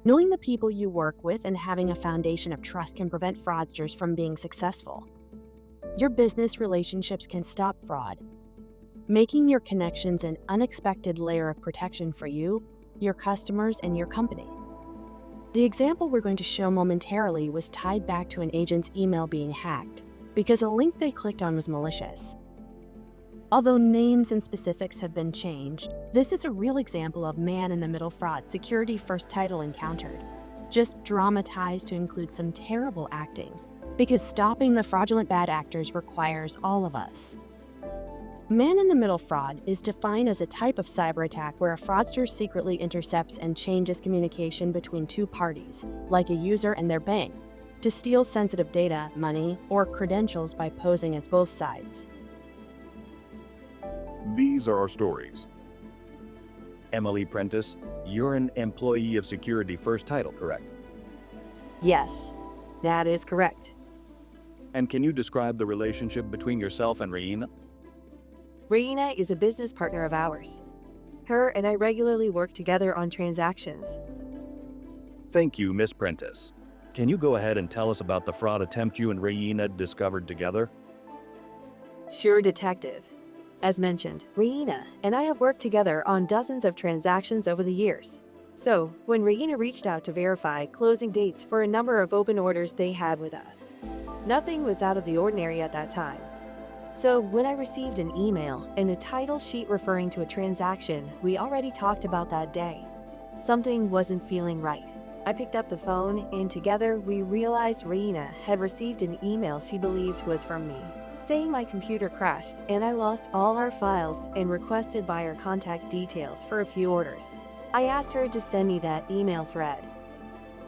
Knowing the people you work with and having a foundation of trust can prevent fraudsters from being successful. Your business relationships can stop fraud, making your connections an unexpected layer of protection for you, your customers, and your company. The example we're going to show momentarily was tied back to an agent's email being hacked because a link they clicked on was malicious. Although names and specifics have been changed, this is a real example of man-in-the-middle fraud Security First title encountered, just dramatized to include some terrible acting, because stopping the fraudulent bad actors requires all of us. Man-in-the-middle fraud is defined as a type of cyber attack where a fraudster secretly intercepts and changes communication between two parties, like a user and their bank, to steal sensitive data, money, or credentials by posing as both sides. These are our stories. Emily Prentice, you're an employee of Security First title, correct? Yes, that is correct. And can you describe the relationship between yourself and Raina? Raina is a business partner of ours. Her and I regularly work together on transactions. Thank you, Miss Prentice. Can you go ahead and tell us about the fraud attempt you and Raina discovered together? Sure, Detective. As mentioned, Raina and I have worked together on dozens of transactions over the years. So, when Raina reached out to verify closing dates for a number of open orders they had with us, nothing was out of the ordinary at that time. So, when I received an email and a title sheet referring to a transaction we already talked about that day, something wasn't feeling right. I picked up the phone and together we realized Raina had received an email she believed was from me, saying my computer crashed and I lost all our files and requested buyer contact details for a few orders. I asked her to send me that email thread.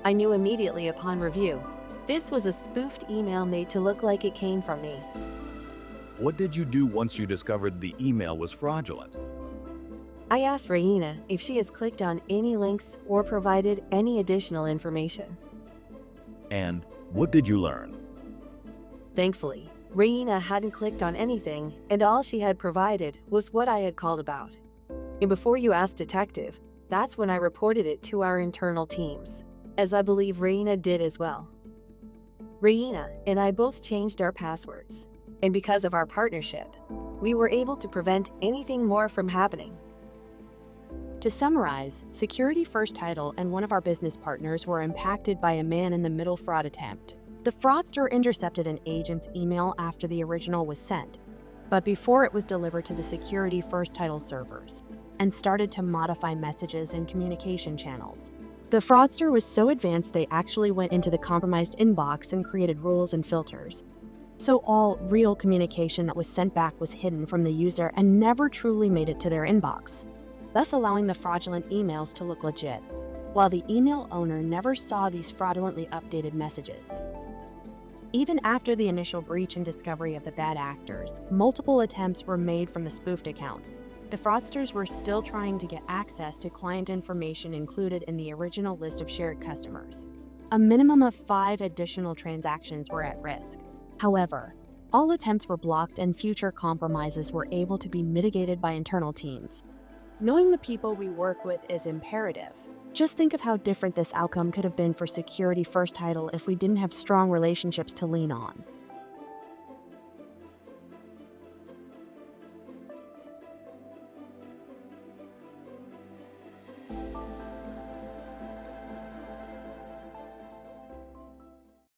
I knew immediately upon review, this was a spoofed email made to look like it came from me. What did you do once you discovered the email was fraudulent? I asked Raina if she has clicked on any links or provided any additional information. And what did you learn? Thankfully, Raina hadn't clicked on anything, and all she had provided was what I had called about. And before you asked Detective, that's when I reported it to our internal teams, as I believe Raina did as well. Raina and I both changed our passwords, and because of our partnership, we were able to prevent anything more from happening. To summarize, Security First title and one of our business partners were impacted by a man-in-the-middle fraud attempt. The fraudster intercepted an agent's email after the original was sent, but before it was delivered to the Security First title servers, and started to modify messages and communication channels. The fraudster was so advanced they actually went into the compromised inbox and created rules and filters. So all real communication that was sent back was hidden from the user and never truly made it to their inbox, thus allowing the fraudulent emails to look legit, while the email owner never saw these fraudulently updated messages. Even after the initial breach and discovery of the bad actors, multiple attempts were made from the spoofed account. The fraudsters were still trying to get access to client information included in the original list of shared customers. A minimum of 5 additional transactions were at risk. However, all attempts were blocked and future compromises were able to be mitigated by internal teams. Knowing the people we work with is imperative. Just think of how different this outcome could have been for Security First title if we didn't have strong relationships to lean on.